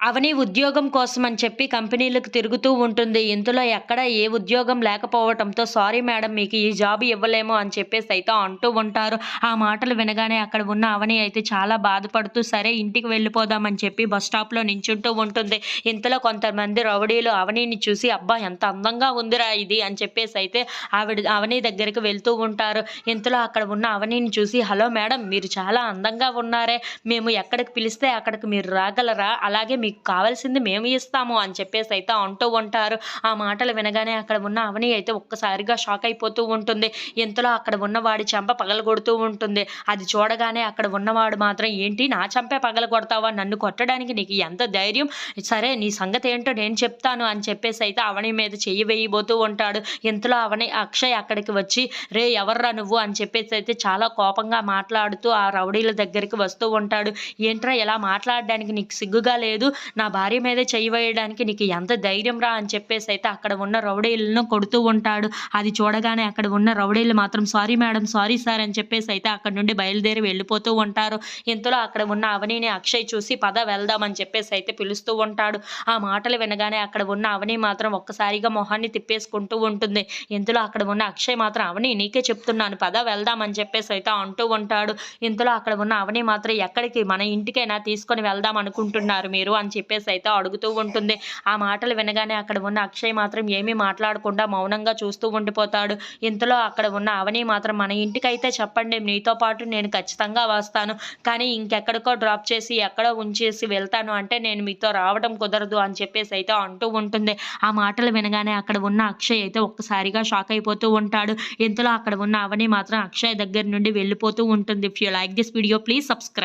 అవని ఉద్యోగం కోసం అని చెప్పి కంపెనీలకు తిరుగుతూ ఉంటుంది. ఇందులో ఎక్కడ ఏ ఉద్యోగం లేకపోవటంతో సారీ మేడం మీకు ఈ జాబ్ ఇవ్వలేము అని చెప్పేసి అయితే అంటూ ఉంటారు. ఆ మాటలు వినగానే అక్కడ ఉన్న అవని అయితే చాలా బాధపడుతూ సరే ఇంటికి వెళ్ళిపోదామని చెప్పి బస్ స్టాప్‌లో నించుంటూ ఉంటుంది. ఇంతలో కొంతమంది రౌడీలు అవనిని చూసి అబ్బా! ఎంత అందంగా ఉందిరా ఇది అని చెప్పేసి అయితే అవని దగ్గరికి వెళ్తూ ఉంటారు. ఇంతలో అక్కడ ఉన్న అవనిని చూసి హలో మేడం మీరు చాలా అందంగా ఉన్నారే! మేము ఎక్కడికి పిలిస్తే అక్కడికి మీరు రాగలరా? అలాగే మీకు కావాల్సింది మేము ఇస్తాము అని చెప్పేసి అయితే అంటూ ఉంటారు. ఆ మాటలు వినగానే అక్కడ ఉన్న అవని అయితే ఒక్కసారిగా షాక్ అయిపోతూ ఉంటుంది. ఇంతలో అక్కడ ఉన్న వాడి చెంప పగలగొడుతూ ఉంటుంది. అది చూడగానే అక్కడ ఉన్నవాడు మాత్రం ఏంటి నా చెంపే పగలగొడతావా? నన్ను కొట్టడానికి నీకు ఎంత ధైర్యం? సరే నీ సంగతి ఏంటో నేను చెప్తాను అని చెప్పేసి అయితే అవని మీద చెయ్యి వేయబోతూ ఉంటాడు. ఇంతలో అక్షయ్ అక్కడికి వచ్చి రేయ్ ఎవర్రా నువ్వు అని చెప్పేసి అయితే చాలా కోపంగా మాట్లాడుతూ ఆ రౌడీల దగ్గరికి వస్తూ ఉంటాడు. ఏంట్రా ఇలా మాట్లాడడానికి నీకు సిగ్గుగా లేదు? నా భార్య మీదే చెయ్యి వేయడానికి నీకు ఎంత ధైర్యం రా అని చెప్పేసి అయితే అక్కడ ఉన్న రౌడీలను కొడుతూ ఉంటాడు. అది చూడగానే అక్కడ ఉన్న రౌడీలు మాత్రం సారీ మేడం, సారీ సార్ అని చెప్పేసి అయితే అక్కడి నుండి బయలుదేరి వెళ్ళిపోతూ ఉంటారు. ఇంతలో అక్కడ ఉన్న అవనిని అక్షయ్ చూసి పద వెళ్దాం అని చెప్పేసి అయితే పిలుస్తూ ఉంటాడు. ఆ మాటలు వినగానే అక్కడ ఉన్న అవని మాత్రం ఒక్కసారిగా మొహాన్ని తిప్పేసుకుంటూ ఉంటుంది. ఇంతలో అక్కడ ఉన్న అక్షయ్ మాత్రం అవని నీకే చెప్తున్నాను పద వెళ్దాం అని చెప్పేసి అయితే అంటూ ఉంటాడు. ఇంతలో అక్కడ ఉన్న అవని మాత్రం ఎక్కడికి మన ఇంటికైనా తీసుకొని వెళ్దాం అనుకుంటున్నారు మీరు అని చెప్పేసి అయితే అడుగుతూ ఉంటుంది. ఆ మాటలు వినగానే అక్కడ ఉన్న అక్షయ్ మాత్రం ఏమీ మాట్లాడకుండా మౌనంగా చూస్తూ ఉండిపోతాడు. ఇంతలో అక్కడ ఉన్న అవని మాత్రం మన ఇంటికైతే చెప్పండి నీతో పాటు నేను ఖచ్చితంగా వస్తాను. కానీ ఇంకెక్కడికో డ్రాప్ చేసి ఎక్కడో ఉంచేసి వెళ్తాను అంటే నేను మీతో రావడం కుదరదు అని చెప్పేసి అయితే అంటూ ఉంటుంది. ఆ మాటలు వినగానే అక్కడ ఉన్న అక్షయ్ అయితే ఒక్కసారిగా షాక్ అయిపోతూ ఉంటాడు. ఇంతలో అక్కడ ఉన్న అవని మాత్రం అక్షయ్ దగ్గర నుండి వెళ్ళిపోతూ ఉంటుంది. If you like this video please subscribe.